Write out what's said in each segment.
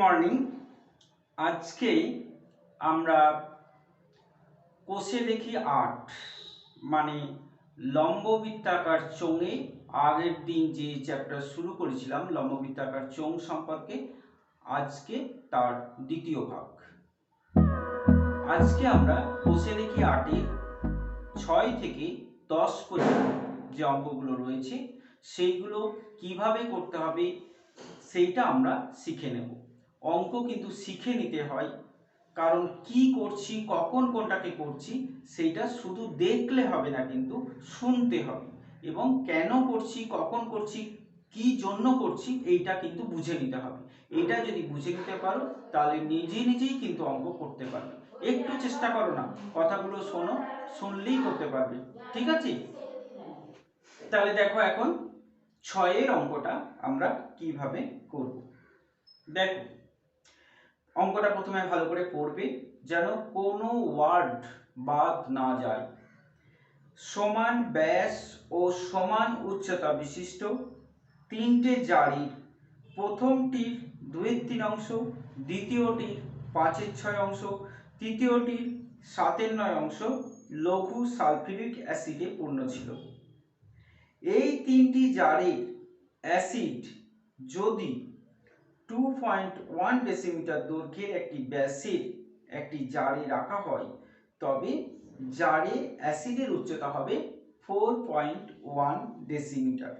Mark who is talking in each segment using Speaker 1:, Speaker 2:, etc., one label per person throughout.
Speaker 1: Morning. আজকে আমরা কোষে দেখি ৮ মানে লম্ববৃত্তাকার চোঙে আগের দিন যে চ্যাপ্টার শুরু করেছিলাম লম্ববৃত্তাকার চোঙ সম্পর্কে, আজকে তার দ্বিতীয় ভাগ। আজকে আমরা কোষে দেখি ৮-এর ৬ থেকে ১০ পর্যন্ত যে অঙ্কগুলো রয়েছে সেইগুলো কিভাবে করতে হবে সেইটা আমরা শিখে নেব। অঙ্ক কিন্তু শিখে নিতে হয়, কারণ কি করছি কখন কোনটাকে করছি সেইটা শুধু দেখলে হবে না, কিন্তু শুনতে হবে, এবং কেন করছি কখন করছি কি জন্য করছি এইটা কিন্তু বুঝে নিতে হবে। এটা যদি বুঝে নিতে পারো তাহলে নিজেই কিন্তু অঙ্ক করতে পারবে। একটু চেষ্টা করো না, কথাগুলো শোনো, শুনলেই করতে পারবে। ঠিক আছে? তাহলে দেখো এখন ৬-এর অঙ্কটা আমরা কিভাবে করব। দেখো, অঙ্কটা প্রথমে ভালো করে পড়বে যেন কোনো ওয়ার্ড বাদ না যায়। সমান ব্যাস ও সমান উচ্চতা বিশিষ্ট তিনটে জারির প্রথমটির 2/3 অংশ, দ্বিতীয়টির 5/6 অংশ, তৃতীয়টির 7/9 অংশ লঘু সালফিউরিক অ্যাসিডে পূর্ণ ছিল। এই তিনটি জারের অ্যাসিড যদি 2.1 ডেসিমিটার দৈর্ঘ্যের একটি ব্যাসের একটি জারে রাখা হয়, তবে জারে অ্যাসিডের উচ্চতা হবে 4.1 ডেসিমিটার।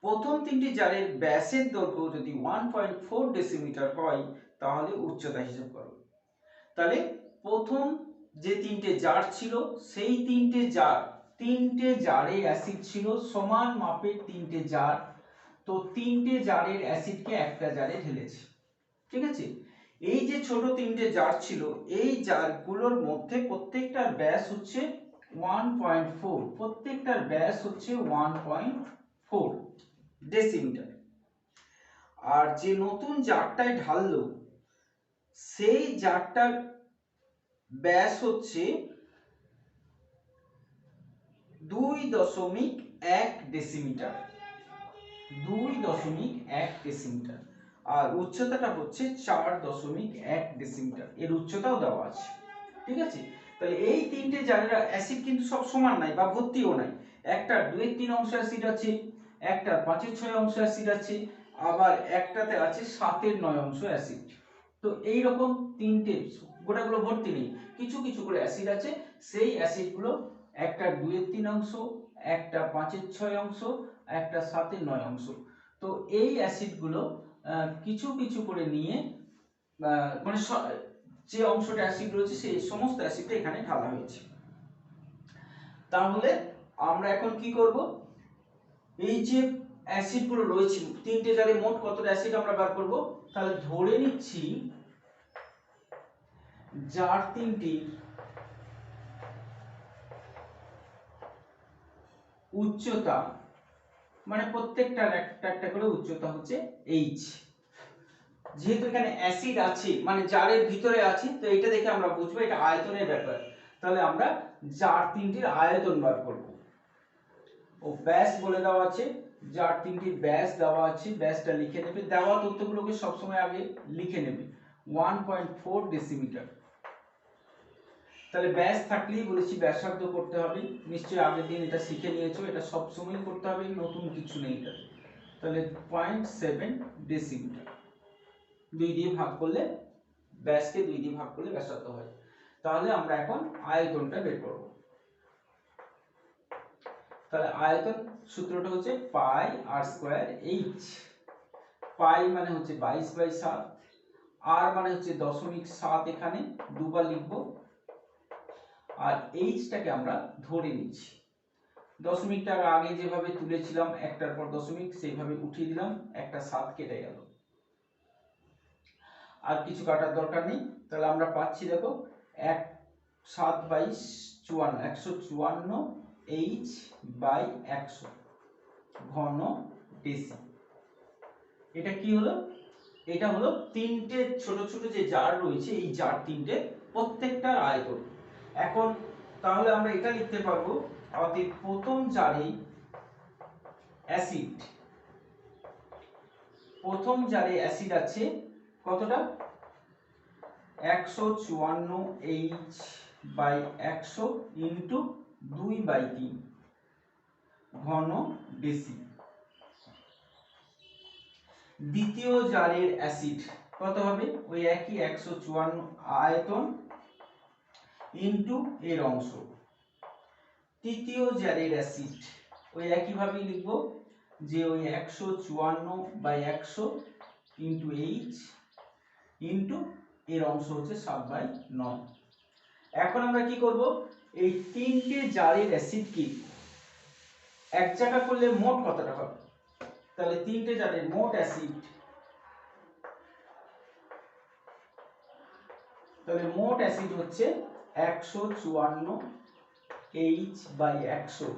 Speaker 1: প্রথম তিনটি জারের ব্যাসের দৈর্ঘ্য যদি 1.4 ডেসিমিটার হয় তাহলে উচ্চতা হিসাব করো। তাহলে প্রথম যে তিনটে জার ছিল সেই তিনটে জারে অ্যাসিড ছিল সমান মাপের তিনটে জার, তো তিনটে জারের অ্যাসিডকে একটা জারে ঢেলেছে। ঠিক আছে? এই যে ছোট তিনটে জার ছিল এই জারগুলোর মধ্যে প্রত্যেকটার ব্যাস হচ্ছে 1.4, প্রত্যেকটার ব্যাস হচ্ছে 1.4 ডেসিমিটার। আর যে নতুন জারটায় ঢাললো সেই জারটার ব্যাস হচ্ছে 2.1 ডেসিমিটার, 2.1 ডেসিমিটার, আর উচ্চতাটা হচ্ছে 4.1 ডেসিমিটার। এর উচ্চতাও দেওয়া আছে। ঠিক আছে? তাহলে এই তিনটে জারের অ্যাসিড কিন্তু সব সমান নাই বা ভর্তিও নাই। একটার 2/3 অংশ অ্যাসিড আছে, একটার 5/6 অংশ অ্যাসিড আছে, আবার একটাতে আছে 7/9 অংশ অ্যাসিড। তো এই রকম তিনটে, গোটাগুলো ভর্তি নেই, কিছু কিছু করে অ্যাসিড আছে। সেই অ্যাসিডগুলো একটার 2/3 অংশ, একটা 5/6 অংশ, একটা 7/9 অংশ। তো এই অ্যাসিডগুলো কিছু কিছু করে নিয়ে মানে যে অংশটা অ্যাসিড রয়েছে সেই সমস্ত অ্যাসিডটা এখানে ঢালা হয়েছে। তাহলে আমরা এখন কি করব, এই যে অ্যাসিডগুলো রয়েছে তিনটে জারে মোট কতটা অ্যাসিড আমরা বার করব। তাহলে ধরে নিচ্ছি জার তিনটি উচ্চতা, মানে প্রত্যেকটার একটা একটা করে উচ্চতা হচ্ছে h। যেহেতু এখানে অ্যাসিড আছে মানে জারের ভিতরে আছে, তো এটা দেখে আমরা বুঝবো এটা আয়তনের ব্যাপার। তাহলে আমরা জার তিনটির আয়তন বার করব। ও ব্যাস বলে দেওয়া আছে, জার তিনটির ব্যাস দেওয়া আছে, ব্যাসটা লিখে নেবে, দেওয়া তথ্যগুলোকে সবসময় আগে লিখে নেবে। 1.4 ডেসিমিটার। তাহলে ব্যাস থাকলেই বলেছি ব্যাসার্ধ করতে হবে, নিশ্চয়ই আগের দিন এটা শিখে নিয়েছো, এটা সবসময় করতে হবে, নতুন কিছু নেই এটা। তাহলে 0.7 ডেসিমিটার। 2 দিয়ে ভাগ করলে ব্যাসকে 2 দিয়ে ভাগ করলে ব্যাসার্ধ হয়। তাহলে আমরা এখন আয়তনটা বের করব। তাহলে আয়তন সূত্রটা হচ্ছে পাই আর স্কয়ার এইচ। পাই মানে হচ্ছে 22/7, আর মানে হচ্ছে 0.7, এখানে দুবার লিখব, আর এইচটাকে আমরা ধরে নিচ্ছি। দশমিকটার আগে যেভাবে তুলেছিলাম একটার পর দশমিক সেইভাবে উঠিয়ে দিলাম, একটা 7 কেটে গেল, আর কিছু কাটার দরকার নেই। তাহলে আমরা পাচ্ছি দেখো 154 H/100 ঘন ডেসি। এটা কি হলো? এটা হলো তিনটে ছোট ছোট যে জার রয়েছে এই জার তিনটে প্রত্যেকটার আয়তন। এখন তাহলে আমরা এটা লিখতে পারবো, আমাদের প্রথম জারে অ্যাসিড প্রথম জারে অ্যাসিড আছে কতটা 154H/100 ইন্টু 2/3 ঘন ডেসি। দ্বিতীয় জারের অ্যাসিড কত হবে ওই একই 154 আয়তন ইন্টু এর অংশ। তৃতীয় জারের অ্যাসিড ওই একইভাবেই লিখব যে ওই 154/100 ইন্টু এইচ ইন্টু এর অংশ হচ্ছে 7/9। এখন আমরা কি করব এই তিনটে জারের অ্যাসিডকে এক জায়গা করলে মোট কতটা হবে, তাহলে তিনটে জারের মোট অ্যাসিড, তাহলে মোট অ্যাসিড হচ্ছে 154H/100।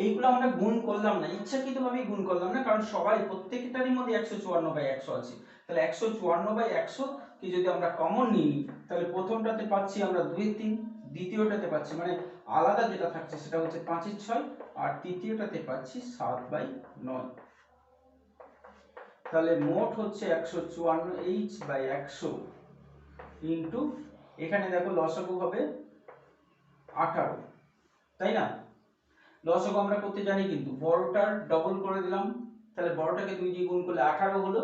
Speaker 1: এইগুলো আমরা গুণ করলাম না, ইচ্ছাকৃতভাবে গুণ করলাম না, কারণ সবাই প্রত্যেকটারই মধ্যে 154/100 আছে। তাহলে 154/100 কে যদি আমরা কমন নিই তাহলে প্রথমটাতে পাচ্ছি আমরা 2/3, দ্বিতীয়টাতে পাচ্ছি মানে আলাদা যেটা থাকছে সেটা হচ্ছে 5/6, আর তৃতীয়টাতে পাচ্ছি 7/9। তাহলে মোট হচ্ছে 154H/100 ইন্টু এখানে দেখো লসাগু হবে 18, তাই না? লসাগু আমরা করতে জানি, কিন্তু বড়টার ডবল করে দিলাম, তাহলে বড়টাকে 2 দিয়ে গুণ করলে 18 হলো,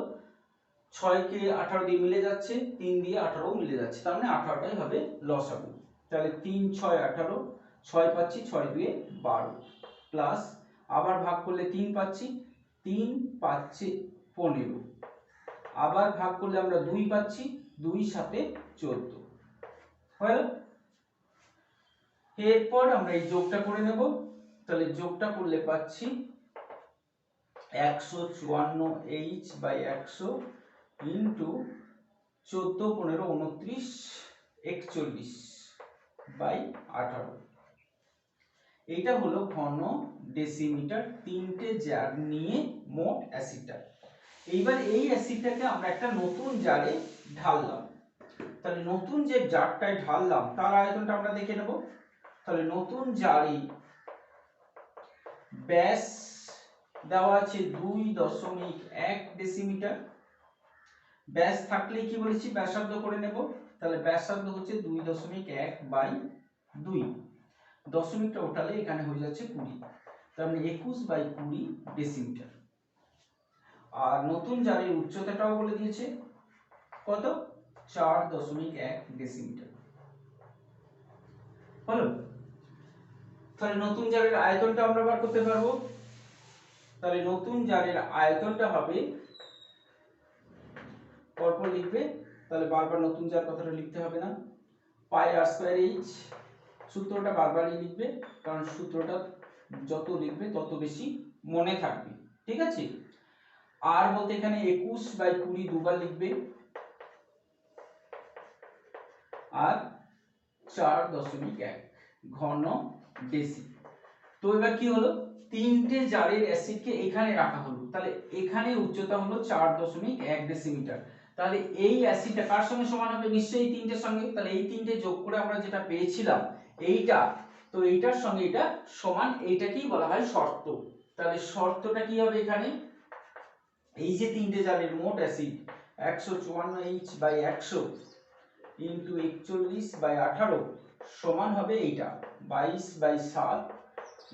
Speaker 1: 6 কে 18 দিয়ে মিলে যাচ্ছে, 3 দিয়ে 18 মিলে যাচ্ছে, তার মানে 18টাই হবে লসাগু। তাহলে 3 6 18, 6 পাচ্ছি, 6 2 12, প্লাস আবার ভাগ করলে 3 পাচ্ছি, 3 পাচ্ছি 15, আবার ভাগ করলে আমরা 2 পাচ্ছি, 2 7 14 হলো। এরপর আমরা এই যোগটা করে নেব, তাহলে যোগটা করলে পাচ্ছি 154H/100 ইন্টু 14 15 29 41/18। এইটা হলো ঘন ডেসিমিটার তিনটে জার নিয়ে মোট অ্যাসিডটা। এইবার এই অ্যাসিডটাকে আমরা একটা নতুন জারে ঢাললাম, তাহলে নতুন যে জারটায় ঢাললাম তার আয়তনটা আমরা দেখে নেব। তাহলে নতুন জারে ব্যাস দেওয়া আছে 2.1 ডেসিমিটার, ব্যাস থাকলেই কি বলেছি ব্যাসার্ধ করে নেব, তাহলে ব্যাসার্ধ হচ্ছে 2.1/2, দশমিকটা ওঠালে এখানে হয়ে যাচ্ছে 20, তার মানে 21/20 ডেসিমিটার। আর নতুন জারের উচ্চতাটাও বলে দিয়েছে কত 4.1 ডেসিমিটার হলো। তাহলে নতুন জারের আয়তনটা আমরা বার করতে পারবো, তাহলে নতুন জারের আয়তনটা হবে পরপর লিখবে, তাহলে বারবার নতুন জার কথাটা লিখতে হবে না, πr²h, সূত্রটা বারবারই লিখবে কারণ সূত্রটা যত লিখবে তত বেশি মনে থাকবে, ঠিক আছে? আর বলতে এখানে 21/20 দুবার লিখবে, আর 4.1 ঘন ডেসি। তো এবার কি হলো, তিনটে জারের অ্যাসিডকে এখানে রাখা হলো, তাহলে এখানে উচ্চতা হলো 4.1 ডেসিমিটার। তাহলে এই অ্যাসিডটা কার সঙ্গে সমান হবে, নিশ্চয়ই তিনটের সঙ্গে, তাহলে এই তিনটে যোগ করে আমরা যেটা পেয়েছিলাম এইটা, তো এইটার সঙ্গে এটা সমান, এইটাকেই বলা হয় শর্ত। তাহলে শর্তটা কি হবে, এখানে এই যে তিনটে জারের মোট অ্যাসিড 154H/100 ইন্টু 41/18 সমান হবে এইটা 22/7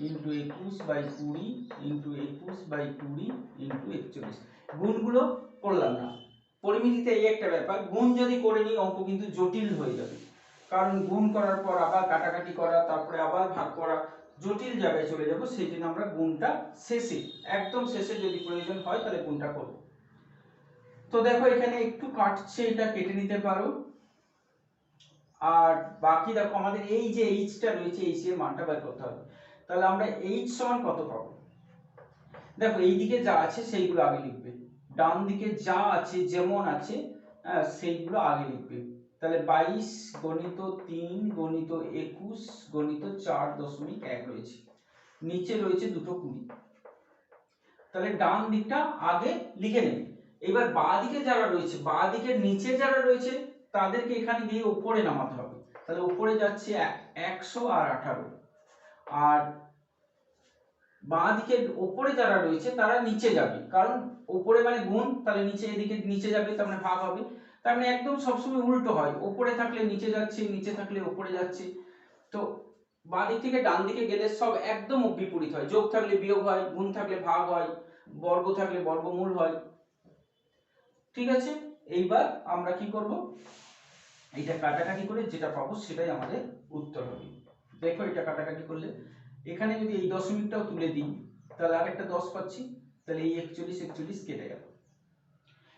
Speaker 1: ইন্টু 21/20 ইন্টু 21/20 ইন্টু 41। গুণগুলো করলাম না, পরিমিতিতে এই একটা ব্যাপার, গুণ যদি করে নিই অঙ্ক কিন্তু জটিল হয়ে যাবে, কারণ গুণ করার পর আবার কাটাকাটি করা, তারপরে আবার ভাগ করা, জটিল জায়গায় চলে যাব, সেই জন্য আমরা গুণটা শেষে, একদম শেষে যদি প্রয়োজন হয় তাহলে গুণটা করব। তো দেখো এখানে একটু কাটছে, এটা কেটে নিতে পারো, আর বাকি দেখো আমাদের এই যে এইচটা রয়েছে, এইচ এর মানটা বের করতে হবে। তাহলে আমরা এইচ সমান কত পাবো, দেখো এই দিকে যা আছে সেইগুলো আগে লিখবে, ডান দিকে যা আছে যেমন আছে সেইগুলো আগে লিখবে। তাহলে 22 গণিত 3 গণিত 21 গণিত 4.1 রয়েছে, নিচে রয়েছে দুটো 20, তাহলে ডান দিকটা আগে লিখে নেবে। এবার বাঁ দিকে যারা রয়েছে, বাঁ দিকের নিচে যারা রয়েছে তাদেরকে এখানে দিয়ে উপরে নামাতে হবে, তাহলে উপরে যাচ্ছে 100 আর 18, আর বাঁ দিকের ওপরে যারা রয়েছে তারা নিচে যাবে, কারণ ওপরে মানে গুণ, তাহলে নিচে এদিকে নিচে যাবে, তার মানে ভাগ হবে। তার মানে একদম সবসময় উল্টো হয়, ওপরে থাকলে নিচে যাচ্ছে, নিচে থাকলে ওপরে যাচ্ছে। তো বাঁ দিক থেকে ডান দিকে গেলে সব একদম বিপরীত হয়, যোগ থাকলে বিয়োগ হয়, গুণ থাকলে ভাগ হয়, বর্গ থাকলে বর্গমূল হয়। ঠিক আছে, এইবার আমরা কি করব, এটা কাটাকাটি করে যেটা পাবো সেটাই আমাদের উত্তর হবে। দেখো এটা কাটাকাটি করলে এখানে যদি এই দশমিকটাও তুলে দিই তাহলে আরেকটা 10 পাচ্ছি, তাহলে এই 41 41 কেটে গেল।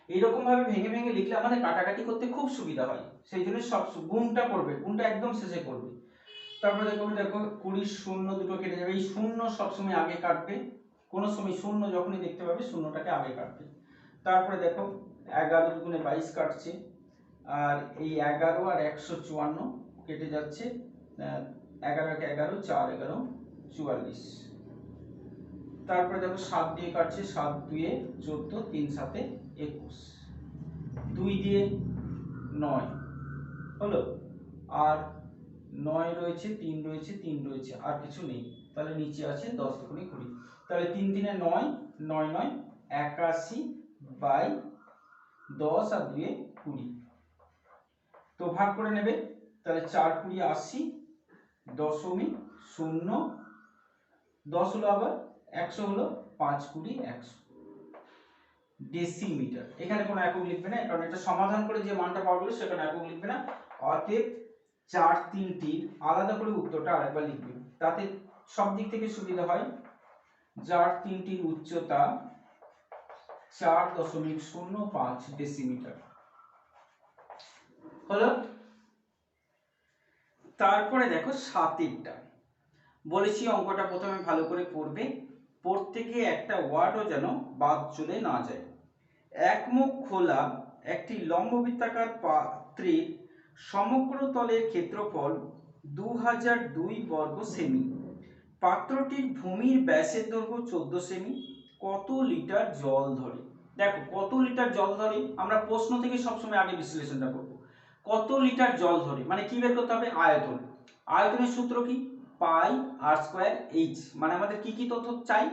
Speaker 1: এইরকম ভাবে ভেঙে ভেঙে লিখলে আমাদের কাটাকাটি করতে খুব সুবিধা হয়, সেই জন্য সব গুণটা করবে, গুণটা একদম শেষে করবে। তারপরে দেখো দেখো 20 শূন্য দুটো কেটে যাবে, এই শূন্য সবসময় আগে কাটবে, কোনো সময় শূন্য যখনই দেখতে পাবে শূন্যটাকে আগে কাটবে। তারপরে দেখো 11 দুগুণে 22 কাটছে, আর এই 11 আর 154 কেটে যাচ্ছে, 11 কে 11, 4 11 44। তারপরে দেখো 7 দিয়ে কাটছে, 7 2 14, 3 7 21, 2 দিয়ে 9 হলো, আর 9 রয়েছে, 3 রয়েছে, 3 রয়েছে, আর কিছু নেই, তাহলে নিচে আছে 10 দুগুণে 20, তাহলে 3 3 9, 9 9 81 বাই 10 আর 2 20। তো ভাগ করে নেবে, তাহলে 4 20 80 দশমিক 0, 10 হলো আবার 100 হলো 5 20 100 ডেসিমিটার। এখানে কোনো একক লিখবে না, কারণ এটা সমাধান করে যে মানটা পাওয়া গেল সেখানে একক লিখবে না। অতএব 4 3টির আলাদা করে উত্তরটা আরেকবার লিখবে, তাতে সব দিক থেকে সুবিধা হয়। 4 3টির উচ্চতা 4.05 ডেসিমিটার হলো। তারপরে দেখো 7এরটা বলেছি, অঙ্কটা প্রথমে ভালো করে পড়বে, পড়তে গিয়ে একটা ওয়ার্ডও যেন বাদ চলে না যায়। একমুখ খোলা একটি লম্ববৃত্তাকার পাত্রের সমগ্র তলের ক্ষেত্রফল 2002 বর্গ সেমি। পাত্রটির ভূমির ব্যাসের দৈর্ঘ্য 14 সেমি। কত লিটার জল ধরে? দেখো কত লিটার জল ধরে, আমরা প্রশ্ন থেকে সবসময় আগে বিশ্লেষণটা করব। কত লিটার জল ধরে মানে কি বের করতে হবে, আয়তন। আয়তনের সূত্র কি, পাই আর স্কয়ার এইচ, মানে আমাদের কি কি তথ্য চাই,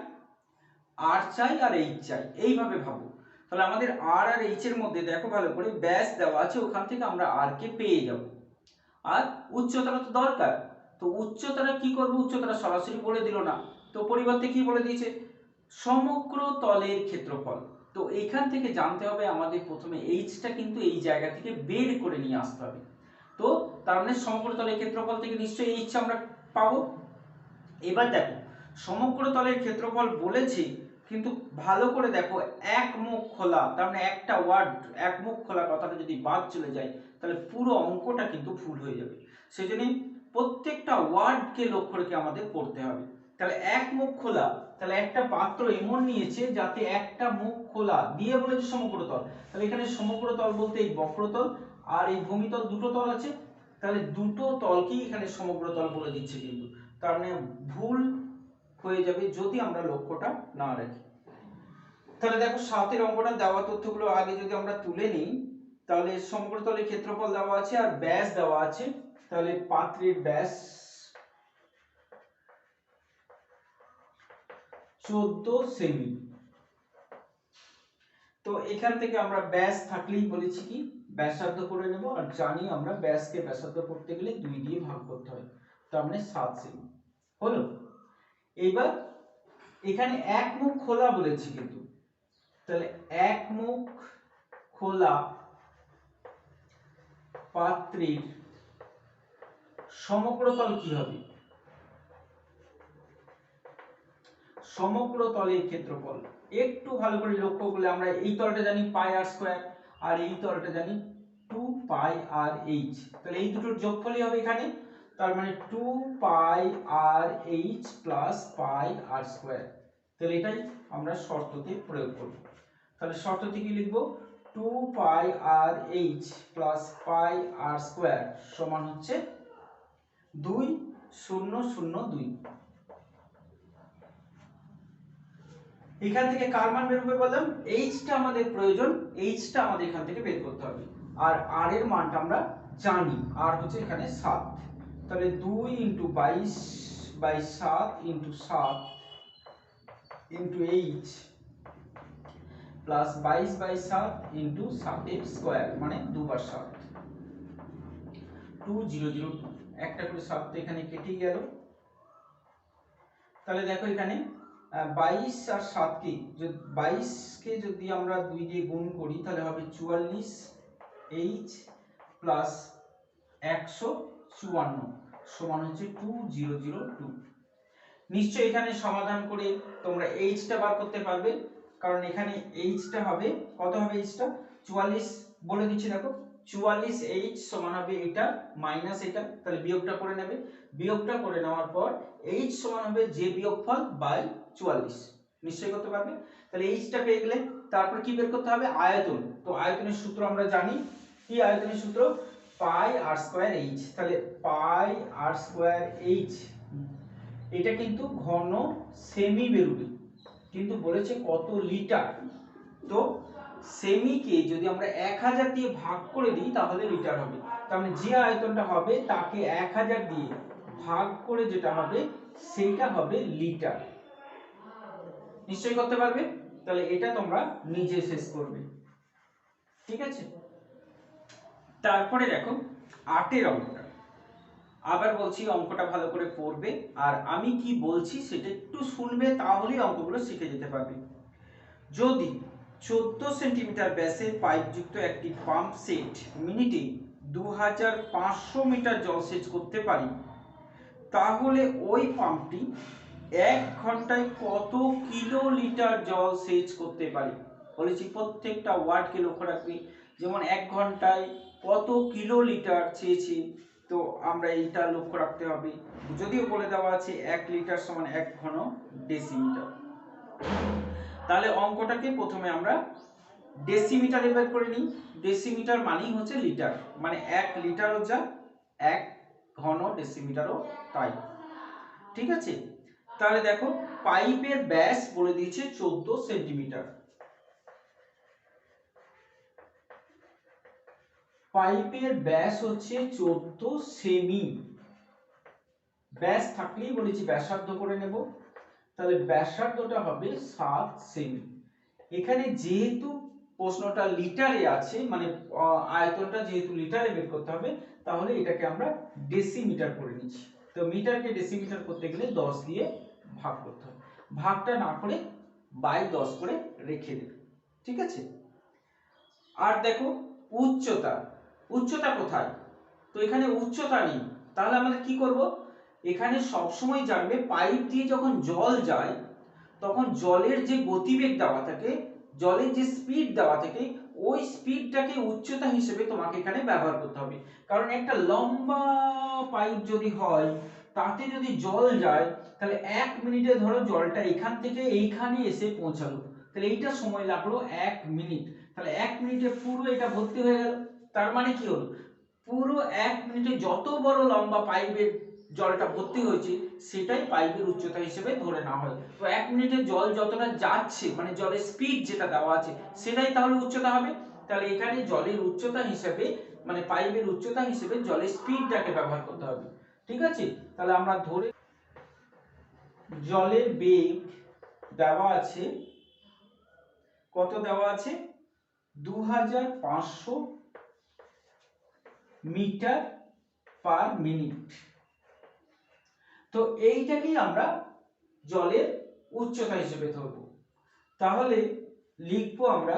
Speaker 1: আর চাই আর এইচ চাই, এইভাবে ভাবো। তাহলে আমাদের আর আর এইচ এর মধ্যে দেখো ভালো করে ব্যাস দেওয়া আছে, ওখান থেকে আমরা আর কে পেয়ে যাব, আর উচ্চতাটা তো দরকার। তো উচ্চতাটা কি করব, উচ্চতাটা সরাসরি বলে দিল না, তো পরিবর্তে কি বলে দিয়েছে, সমগ্র তলের ক্ষেত্রফল। তো এখান থেকে জানতে হবে আমাদের প্রথমে এইচটা কিন্তু এই জায়গা থেকে বের করে নিয়ে আসতে হবে। তো তার মানে সমগ্র তলের ক্ষেত্রফল থেকে নিশ্চয়ই এইচ আমরা পাবো। এবার দেখো সমগ্র তলের ক্ষেত্রফল বলেছি, কিন্তু ভালো করে দেখো এক মুখ খোলা, তার মানে একটা ওয়ার্ড এক মুখ খোলা কথাটা যদি বাদ চলে যায় তাহলে পুরো অঙ্কটা কিন্তু ভুল হয়ে যাবে। সেই জন্য প্রত্যেকটা ওয়ার্ডকে লক্ষ্য রেখে আমাদের পড়তে হবে। তাহলে এক মুখ খোলা, তাহলে একটা পাত্র এমন নিয়েছে যাতে একটা মুখ খোলা দিয়ে বলেছে সমগ্র তল, তাহলে এখানে সমগ্র তল বলতে এই বক্রতল আর এই ভূমিতল দুটো তল আছে, তাহলে দুটো তলকেই এখানে সমগ্র তল বলে দিচ্ছে, কিন্তু তার মানে ভুল হয়ে যাবে যদি আমরা লক্ষ্যটা না রাখি। তাহলে দেখো 7এর অঙ্কটা দেওয়া তথ্যগুলো আগে যদি আমরা তুলে নিই, তাহলে সমগ্র তলের ক্ষেত্রফল দেওয়া আছে আর ব্যাস দেওয়া আছে, তাহলে পাত্রের ব্যাস 14 সেমি। তো এখান থেকে আমরা ব্যাস থাকলেই বলেছি কি ব্যাসার্ধ করে নেব, আর জানি আমরা ব্যাসকে ব্যাসার্ধ করতে গেলে 2 দিয়ে ভাগ করতে হয়, তার মানে 7 সেমি হলো। এবার এখানে এক মুখ খোলা বলেছি, কিন্তু তাহলে এক মুখ খোলা পাত্রের সমগ্র তল কি হবে, সমগ্র তলের ক্ষেত্রফল একটু ভালো করে লক্ষ্য করলে আমরা এই তলটা জানি পাই আর স্কয়ার, আর এই তলটা জানি 2 পাই আর এইচ, তাহলে এই দুটোর যোগফলই হবে এখানে, তার মানে 2 পাই আর এইচ প্লাস পাই আর স্কয়ার। তাহলে এটাই আমরা শর্ততে প্রয়োগ করব। তাহলে শর্ততে কি লিখব, 2 পাই আর এইচ প্লাস পাই আর স্কয়ার সমান হচ্ছে 2002। এখান থেকে কার মান বের হবে বললাম, এইচটা আমাদের প্রয়োজন, এইচটা আমাদের এখান থেকে বের করতে হবে, আর আর এর মানটা আমরা জানি, আর হচ্ছে এখানে 7, তাহলে 2 × 22 / 7 × 7 into H plus 22/7 into 7 square মানে 2/7 2002 একটা করে 7 তো এখানে কেটে গেল। তাহলে দেখো এখানে 22 আর 7 কে 22 কে যদি আমরা 2 দিয়ে গুণ করি তাহলে হবে 44 এইচ প্লাস 154 সমান হচ্ছে 2002। নিশ্চয়ই এখানে সমাধান করে তোমরা এইচটা বার করতে পারবে, কারণ এখানে এইচটা হবে কত হবে, এইচটা 44 বলে দিচ্ছি দেখো 44 এইচ সমান হবে এটা মাইনাস এটা, তাহলে বিয়োগটা করে নেবে, বিয়োগটা করে নেওয়ার পর এইচ সমান হবে যে বিয়োগফল বাই 44, নিশ্চয়ই করতে পারবে। তাহলে এইচটা পেয়ে গেলে তারপর কি বের করতে হবে, আয়তন। তো আয়তনের সূত্র আমরা জানি, কি আয়তনের সূত্র, পাই আর স্কয়ার এইচ। তাহলে পাই আর স্কয়ার এইচ, এটা কিন্তু ঘন সেমি বেরোবে, কিন্তু বলেছে কত লিটার। তো সেমিকে যদি আমরা 1000 দিয়ে ভাগ করে দিই তাহলে লিটার হবে, তার মানে যে আয়তনটা হবে তাকে 1000 দিয়ে ভাগ করে যেটা হবে সেইটা হবে লিটার। নিশ্চয়ই করতে পারবে। তাহলে এটা তোমরা নিজে শেষ করবে, ঠিক আছে। তারপরে দেখো 8 অঙ্কটা, আবার বলছি অঙ্কটা ভালো করে পড়বে, আর আমি কি বলছি সেটা একটু শুনবে, তাহলেই অঙ্কগুলো শিখে যেতে পারবে। যদি 14 সেন্টিমিটার ব্যাসের পাইপযুক্ত একটি পাম্প সেট মিনিটে 2500 মিটার জলসেচ করতে পারে, তাহলে ওই পাম্পটি 1 ঘন্টায় কত কিলোলিটার জল সেচ করতে পারে। বলেছি প্রত্যেকটা ওয়ার্ডকে লক্ষ্য রাখবে, যেমন 1 ঘন্টায় কত কিলোলিটার চেয়েছি, তো আমরা এইটা লক্ষ্য রাখতে হবে। যদিও বলে দেওয়া আছে 1 লিটার সমান 1 ঘন ডেসিমিটার। তাহলে অঙ্কটাকে প্রথমে আমরা ডেসিমিটারে বের করে নিই। ডেসিমিটার মানেই হচ্ছে লিটার, মানে 1 লিটারও যা 1 ঘন ডেসিমিটারও তাই, ঠিক আছে। তাহলে দেখো পাইপের ব্যাস বলে দিয়েছে 14 সেন্টিমিটার, পাইপের ব্যাস হচ্ছে 14 সেমি, ব্যাস থাকলেই বলেছি ব্যাসার্ধ করে নেব, তাহলে ব্যাসার্ধটা হবে 7 সেমি। এখানে যেহেতু প্রশ্নটা লিটারে আছে, মানে আয়তনটা যেহেতু লিটারে বের করতে হবে, তাহলে এটাকে আমরা ডেসিমিটার করে নিচ্ছি। তো মিটারকে ডেসিমিটার করতে গেলে 10 দিয়ে ভাগ করতে হবে, ভাগটা না করে বাই 10 করে রেখে দেবে, ঠিক আছে। আর দেখো উচ্চতা, উচ্চতা কোথায়, তো এখানে উচ্চতা নেই, তাহলে আমাদের কি করব, এখানে সব সময় জানবে পাইপ দিয়ে যখন জল যায় তখন জলের যে গতিবেগ দেওয়া থাকে, জলের যে স্পিড দেওয়া থাকে, ওই স্পিডটাকে উচ্চতা হিসেবে তোমাকে এখানে ব্যবহার করতে হবে। কারণ একটা লম্বা পাইপ যদি হয় তাতে যদি জল যায়, তাহলে 1 মিনিটে ধরো জলটা এখান থেকে এইখানে এসে পৌঁছালো, তাহলে এইটা সময় লাগলো 1 মিনিট, তাহলে 1 মিনিটে পুরো এটা ভর্তি হয়ে গেল। তার মানে কি হলো, পুরো 1 মিনিটে যত বড় লম্বা পাইপের জলটা ভর্তি হয়েছে সেটাই পাইপের উচ্চতা হিসেবে ধরে নেওয়া হয়। তো 1 মিনিটে জল যতটা যাচ্ছে, মানে জলের স্পিড যেটা দেওয়া আছে সেটাই তাহলে উচ্চতা হবে। তাহলে এখানে জলের উচ্চতা হিসেবে, মানে পাইপের উচ্চতা হিসেবে জলের স্পিডটাকে ব্যবহার করতে হবে, ঠিক আছে। তাহলে আমরা ধরে জলের বেগ দেওয়া আছে, কত দেওয়া আছে, 2500 মিটার পার মিনিট। তো এইটাকেই আমরা জলের উচ্চতা হিসেবে ধরব। তাহলে লিখবো আমরা,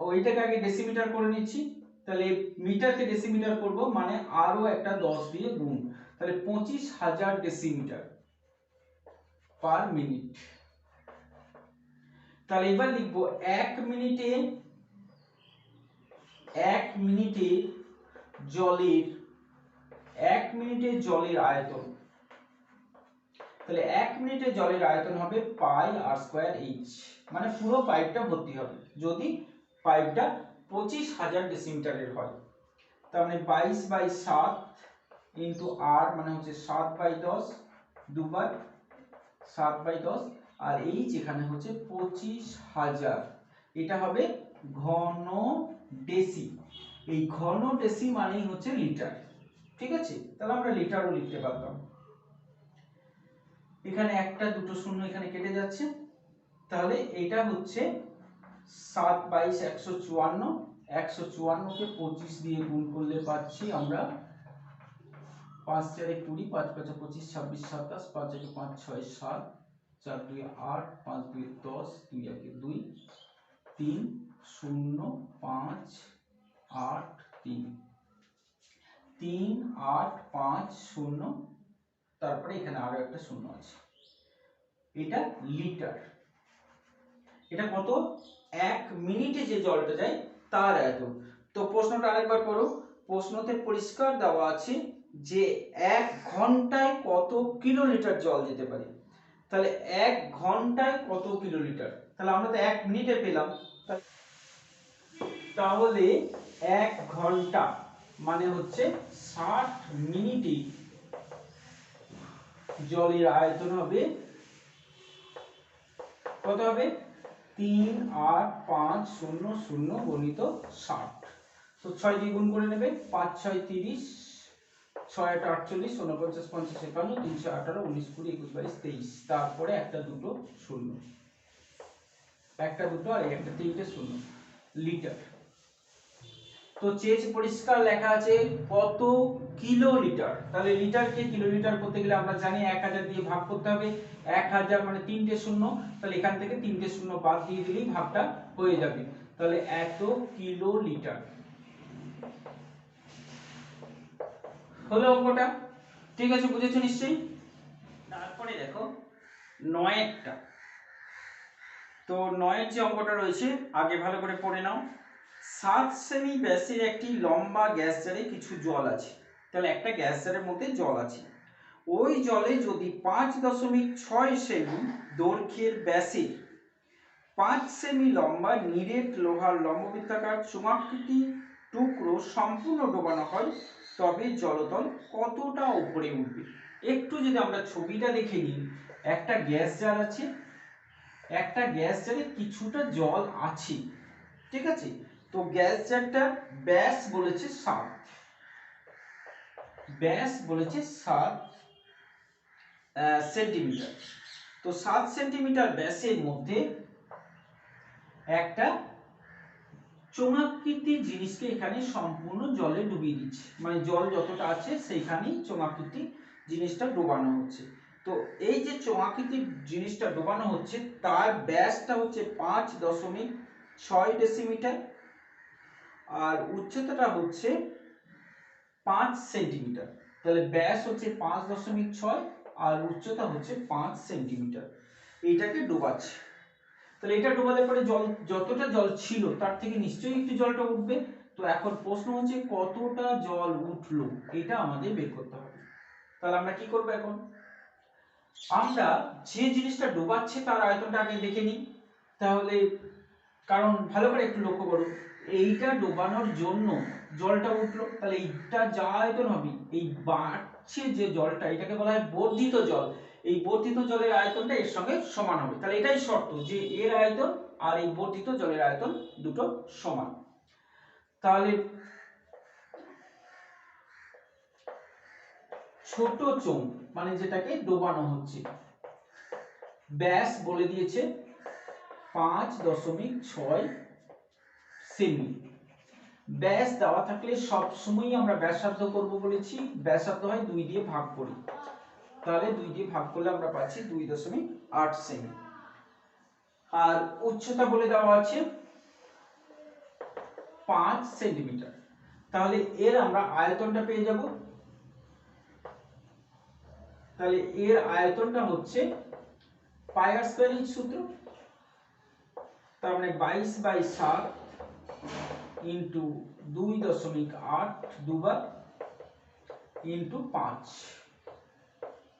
Speaker 1: ওইটাকে আগে ডেসিমিটার করে নিচ্ছি, তাহলে মিটারকে ডেসিমিটার করব, মানে আরো একটা 10 দিয়ে গুণ, তাহলে 25,000 ডেসিমিটার পার মিনিট। তাহলে এবার লিখবো 1 মিনিটে জলের 1 মিনিটে জলের আয়তন, তাহলে 1 মিনিটে জলের আয়তন হবে পাই আর স্কয়ার এইচ, মানে পুরো পাইপটা ভর্তি হবে যদি পাইপটা 25,000 ডেসিমিটারের হয়। তার মানে 22/7 ইন্টু আর মানে হচ্ছে 7/10, দুবার 7/10, আর এইচ এখানে হচ্ছে 25,000, এটা হবে ঘন ডেসি। এই ঘন ডেসি মানেই হচ্ছে লিটার, ঠিক আছে। তাহলে আমরা লিটারও লিখতে পারতাম। এখানে একটা দুটো শূন্য এখানে কেটে যাচ্ছে, তাহলে এটা হচ্ছে 7 22 154, 154 কে 25 দিয়ে গুণ করলে পাচ্ছি আমরা 5 4 20, 5 5 25, 26 27, 5 1 5 6 7, 4 2 8, 5 2 10, 2 1 2, 3 0 5 8 3, 3 8 5 0, তারপরে এখানে আরো একটা শূন্য আছে। এটা লিটার। এটা কত? 1 মিনিটে যে জলটা যায় তার আয়তন। তো প্রশ্নটা আরেকবার পড়ো। প্রশ্নতে পরিষ্কার দেওয়া আছে যে 1 ঘন্টায় কত কিলোলিটার জল যেতে পারে। তাহলে 1 ঘন্টায় কত কিলোলিটার, তাহলে আমরা তো 1 মিনিটে পেলাম, তাহলে 1 ঘন্টা মানে হচ্ছে 60 মিনিটে জলের আয়তন হবে কত হবে? 3 8 5 0 0 গুণিত 60। তো 6 দিয়ে গুণ করে নেবে, 5 6 30, 6 8 48, 49 50 51, 318, 19 20 21 22 23, তারপরে একটা দুটো শূন্য, একটা দুটো আর একটা তিনটে শূন্য, লিটার। তো চেয়েছে পরিষ্কার লেখা আছে কত কিলোলিটার। তাহলে লিটারকে কিলোলিটার করতে গেলে আমরা জানি 1000 দিয়ে ভাগ করতে হবে। 1000 মানে তিনটে শূন্য, তাহলে এখান থেকে তিনটে শূন্য বাদ দিয়ে দিলেই ভাগটা হয়ে যাবে। তাহলে এত কিলোলিটার হলো অঙ্কটা। ঠিক আছে, বুঝেছো নিশ্চয়ই? তারপরে দেখো 9এরটা। তো 9এর যে অঙ্কটা রয়েছে আগে ভালো করে পড়ে নাও। 7 সেমি ব্যাসের একটি লম্বা গ্যাস জারে কিছু জল আছে। তাহলে একটা গ্যাস জারের মধ্যে জল আছে, ওই জলে যদি 5.6 সেমি দৈর্ঘ্যের ব্যাসের 5 সেমি লম্বা নিরেট লোহার লম্ববৃত্তাকার চুম্বকাকৃতি টুকরো সম্পূর্ণ ডোবানো হয়, তবে জলতল কতটা উপরে উঠবে। একটু যদি আমরা ছবিটা দেখে নিই, একটা গ্যাস জার আছে, একটা গ্যাস জারে কিছুটা জল আছে, ঠিক আছে। তো গ্যাস জারটার ব্যাস বলেছে 7, ব্যাস বলেছে 7 সেন্টিমিটার। তো 7 সেন্টিমিটার ব্যাসের মধ্যে একটা চোঙাকৃতি জিনিসকে এখানে সম্পূর্ণ জলে ডুবিয়ে দিচ্ছে, মানে জল যতটা আছে সেইখানেই চোঙাকৃতি জিনিসটা ডোবানো হচ্ছে। তো এই যে চোঙাকৃতি জিনিসটা ডোবানো হচ্ছে তার ব্যাসটা হচ্ছে 5.6 ডেসিমিটার, আর উচ্চতাটা হচ্ছে 5 সেন্টিমিটার। তাহলে ব্যাস হচ্ছে 5.6 আর উচ্চতা হচ্ছে 5 সেন্টিমিটার। এইটাকে ডোবাচ্ছে। তাহলে এটা ডোবালে পরে জল যতটা জল ছিল তার থেকে নিশ্চয়ই একটু জলটা উঠবে। তো এখন প্রশ্ন হচ্ছে কতটা জল উঠলো, এটা আমাদের বের করতে হবে। তাহলে আমরা কি করব এখন? আমরা যে জিনিসটা ডোবাচ্ছে তার আয়তনটা আগে দেখে নিই। তাহলে কারণ ভালো করে একটু লক্ষ্য করো, এইটা ডোবানোর জন্য জলটা উঠলো, তাহলে এইটা যা আয়তন হবে, এই বাড়ছে যে জলটা এটাকে বলা হয় বর্ধিত জল। এই বর্ধিত জলের আয়তনটা এর সঙ্গে সমান হবে। তাহলে এটাই শর্ত যে এর আয়তন আর এই বর্ধিত জলের আয়তন দুটো সমান। তাহলে ছোট চোঙ মানে যেটাকে ডোবানো হচ্ছে, ব্যাস বলে দিয়েছে 5.6 সেমি। ব্যাস দেওয়া থাকলে সবসময় আমরা ব্যাসার্ধ করব বলেছি, ব্যাসার্ধ হয় 2 দিয়ে ভাগ করি, তাহলে 2 দিয়ে ভাগ করলে আমরা পাচ্ছি 2.8 সেমি। আর উচ্চতা বলে দেওয়া আছে 5 সেন্টিমিটার। তাহলে এর আমরা আয়তনটা পেয়ে যাব। তাহলে এর আয়তনটা হচ্ছে পাই আর স্কয়ার ইঞ্চ সূত্র, তার মানে 22/7 ইন্টু 2.8 দুবার ইন্টু 5,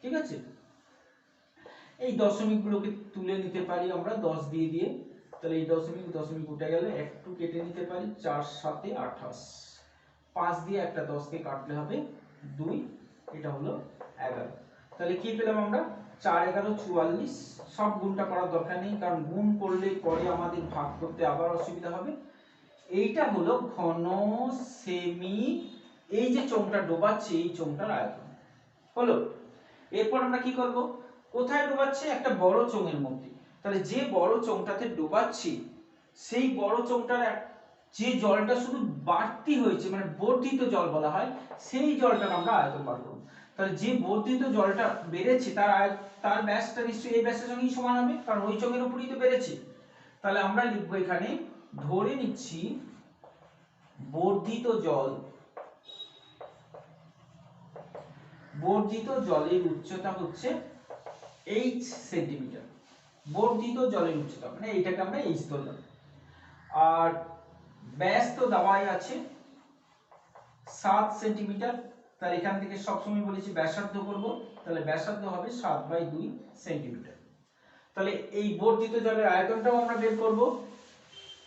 Speaker 1: ঠিক আছে। এই দশমিক গুলোকে তুলে নিতে পারি আমরা 10 দিয়ে দিয়ে। তাহলে এই দশমিক দশমিক উঠে গেলে একটু কেটে নিতে পারি, 4 7 28, 5 দিয়ে একটা 10 কে কাটলে হবে 2, এটা হলো 11। তাহলে কি পেলাম আমরা? 4 11 44। সব গুণটা করার দরকার নেই, কারণ গুণ করলে পরে আমাদের ভাগ করতে আবার অসুবিধা হবে। এইটা হলো ঘন সেমি, এই যে চোঙটা ডোবাচ্ছে এই চোঙটার আয়তন হলো। এরপর আমরা কি করব? কোথায় ডোবাচ্ছে? একটা বড় চোঙের মধ্যে। তাহলে যে বড় চোঙটাতে ডোবাচ্ছি সেই বড় চোঙটার যে জলটা শুধু বাড়তি হয়েছে মানে বর্ধিত জল বলা হয়, সেই জলটাকে আমরা আয়তন বার করব। তাহলে যে বর্ধিত জলটা বেড়েছে তার ব্যাসটা নিশ্চয়ই এই ব্যাসের সঙ্গেই সমান হবে, কারণ ওই চোঙের উপরেই তো বেড়েছে। তাহলে আমরা লিখবো এখানে, ধরে নিচ্ছি বর্ধিত জলের উচ্চতা হচ্ছে h সেন্টিমিটার। বর্ধিত জলের উচ্চতা মানে এইটাকে আমরা h ধরলাম। আর ব্যাস তো দেওয়াই আছে 7 সেন্টিমিটার। তাহলে এখান থেকে সবসময় বলেছি ব্যাসার্ধ করব, তাহলে ব্যাসার্ধ হবে 7/2 সেন্টিমিটার। তাহলে এই বর্ধিত জলের আয়তনটাও আমরা বের করব।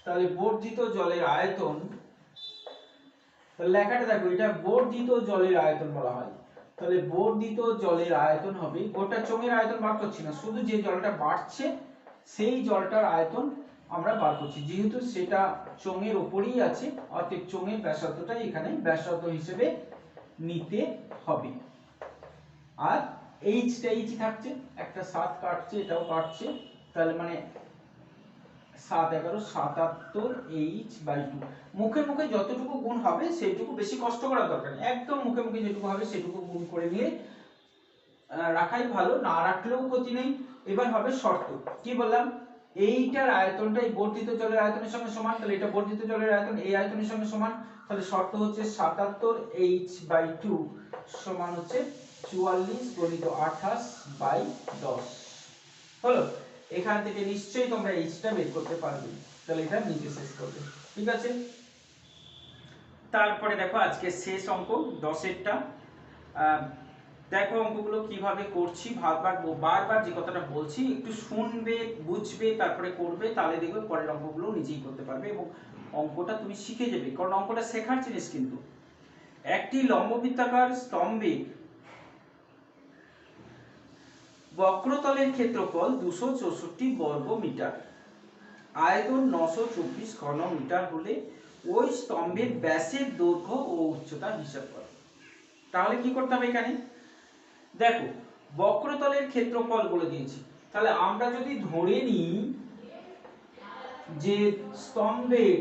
Speaker 1: তাহলে বর্ধিত জলের আয়তন, লেখাটা দেখো, এটা বর্ধিত জলের আয়তন বলা হয়। তাহলে বর্ধিত জলের আয়তন হবে, গোটা চোঙের আয়তন বার করছি না, শুধু যে জলটা বাড়ছে সেই জলটার আয়তন আমরা বার করছি, যেহেতু সেটা চোঙের উপরেই আছে, অতএব চোঙের ব্যাসার্ধটাই এখানে ব্যাসার্ধ হিসেবে নিতে হবে। আর এইচটা এইচই থাকছে, একটা 7 কাটছে, এটাও কাটছে, তাহলে মানে 7 11 77 h/2। মুখে মুখে যতটুকু গুণ হবে সেইটুকু, বেশি কষ্ট করার দরকার নেই, একদম মুখে মুখে যেটুকু হবে সেটুকু গুণ করে নিয়ে রাখাই ভালো, না রাখলেও ক্ষতি নেই। এবার হবে শর্ত, কি বললাম, এইটার আয়তনটা এই বর্ধিত জলের আয়তনের সঙ্গে সমান, তাহলে এটা বর্ধিত জলের আয়তন এই আয়তনের সঙ্গে সমান। তাহলে শর্ত হচ্ছে 77 h/2 সমান হচ্ছে 44 × 28/10 হলো। এখান থেকে নিশ্চয়ই তোমরা এইচটা বের করতে পারবে, তাহলে এটা নিজে শেষ করবে, ঠিক আছে। তারপরে দেখো আজকে শেষ অঙ্ক 10এরটা। দেখো অঙ্কগুলো কিভাবে করছি, বারবার যে কথাটা বলছি একটু শুনবে, বুঝবে, তারপরে করবে, তাহলে দেখবে পরের অঙ্কগুলো নিজেই করতে পারবে এবং অঙ্কটা তুমি শিখে যাবে, কারণ অঙ্কটা শেখার জিনিস। কিন্তু একটি লম্ববৃত্তাকার স্তম্ভে বক্রতলের ক্ষেত্রফল 264 বর্গ মিটার, আয়তন 924 ঘন মিটার হলে ওই স্তম্ভের ব্যাসের দৈর্ঘ্য ও উচ্চতা হিসাব করো। তাহলে কি করতে হবে, এখানে দেখো বক্রতলের ক্ষেত্রফল বলে দিয়েছি। তাহলে আমরা যদি ধরে নিই যে স্তম্ভের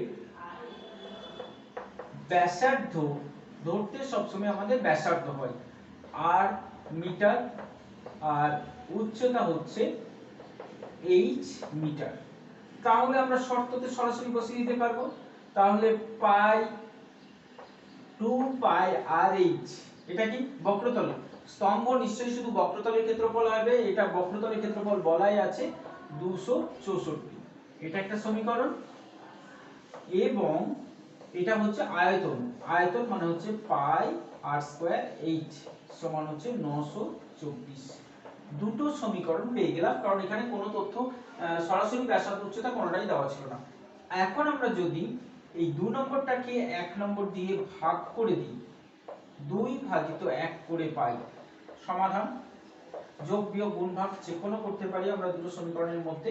Speaker 1: ব্যাসার্ধ, ধরতে সবসময় আমাদের ব্যাসার্ধ হয় আর মিটার, আর উচ্চতা হচ্ছে h মিটার, তাহলে আমরা শর্ততে সরাসরি বসিয়ে দিতে পারবো। তাহলে পাই 2πrh, এটা কি বক্রতল, স্তম্ভ নিশ্চয়ই শুধু বক্রতলের ক্ষেত্রফল হবে, এটা বক্রতলের ক্ষেত্রফল বলাই আছে 264, এটা একটা সমীকরণ। এবং এটা হচ্ছে আয়তন, আয়তন মানে হচ্ছে πr²h সমান হচ্ছে 924। দুটো সমীকরণ পেয়ে গেলাম, কারণ এখানে কোনো তথ্য সরাসরি ব্যাসার্ধ উচ্চতা কোনোটাই দেওয়া ছিল না। এখন আমরা যদি এই 2 নম্বরটাকে 1 নম্বর দিয়ে ভাগ করে দিই, 2/1 করে পাই, সমাধান যোগ বিয়োগ গুণ ভাগ যে কোনো করতে পারি আমরা দুটো সমীকরণের মধ্যে।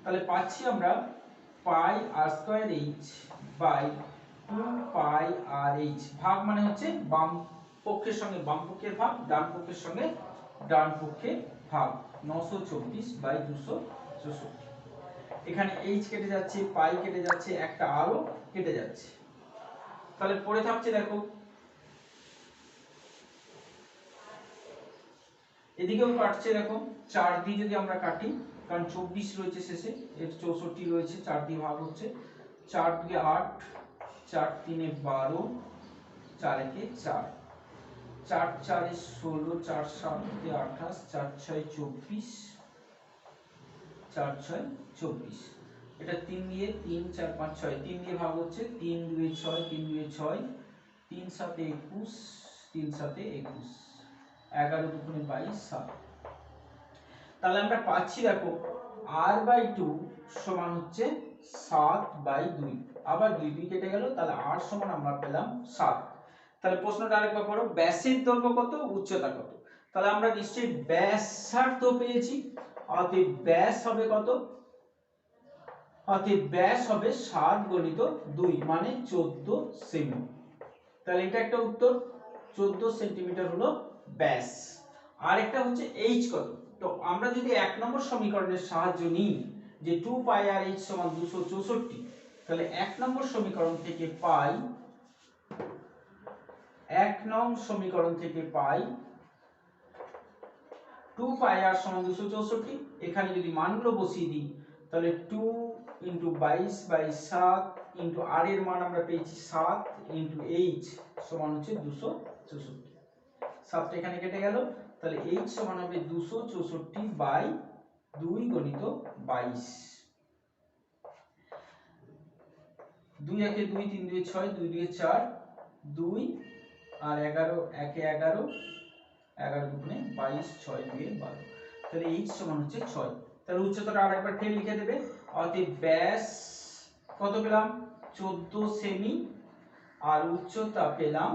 Speaker 1: তাহলে পাচ্ছি আমরা πr²h/2πrh, ভাগ মানে হচ্ছে বাম পক্ষের সঙ্গে বাম পক্ষের ভাগ, ডান পক্ষের সঙ্গে ডান পক্ষের ভাগ, 924/264। এখানে h কেটে যাচ্ছে, পাই কেটে যাচ্ছে, একটা আরো কেটে যাচ্ছে। তাহলে পড়ে থাকছে দেখো, এদিকেও কাটছে দেখো, 4 দিয়ে যদি আমরা কাটি, কারণ 24 রয়েছে শেষে, এর 64 রয়েছে, 4 দিয়ে ভাগ হচ্ছে, 4 2 8, 4 3 12, 4 1 4, 4 4 16, 4 7 28, 4 6 24, 4 6 24, এটা 3 দিয়ে 3 4 5 6, 3 দিয়ে ভাগ হচ্ছে, 3 2 6, 3 2 6, 3 7 21, 3 7 21, 11 2 22 7। তাহলে আমরা পাচ্ছি দেখো r/2 সমান হচ্ছে 7/2, আবার 2 2 কেটে গেল, তাহলে r সমান আমরা পেলাম 7। তাহলে প্রশ্নটা আরেকবার করো, ব্যাসের দৈর্ঘ্য কত, উচ্চতা কত। তাহলে আমরা নিশ্চয়ই ব্যাসার্ধ পেয়েছি, অতএব ব্যাস হবে কত, অতএব ব্যাস হবে 7 × 2 মানে 14 সেমি। তাহলে এটা একটা উত্তর, 14 সেন্টিমিটার হলো ব্যাস। আর একটা হচ্ছে h কত, তো আমরা যদি 1 নম্বর সমীকরণের সাহায্য নিই যে 2 পাই আর h সমান 264, তাহলে 1 নম্বর সমীকরণ থেকে পাই 1 নং সমীকরণ থেকে পাই 2 পাই আর সমান 264। এখানে যদি মানগুলো বসিয়ে দিই তাহলে 2 × 22/7 × r এর মান আমরা পেয়েছি 7 × h সমান হচ্ছে 264। 7টা এখানে কেটে গেল, তাহলে h সমান হবে 264/2 × 22। 2 1 2 3 2 6 2 2 4 2 আর 11 1 11 11 2 22 6 2 12, তাহলে h সমান হচ্ছে 6। তাহলে উচ্চতাটা আরেকবার ফের লিখে দেবে। অতএব ব্যাস কত পেলাম 14 সেমি আর উচ্চতা পেলাম।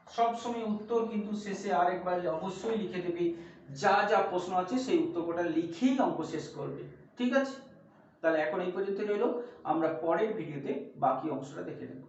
Speaker 1: সব সময় উত্তর কিন্তু শেষে আরেকবার অবশ্যই লিখে দেবে, যা যা প্রশ্ন আছে সেই উত্তরটা লিখেই অঙ্ক শেষ করবে, ঠিক আছে? তাহলে এখন এই পর্যন্ত রইল, আমরা পরের ভিডিওতে বাকি অংশটা দেখে নেব।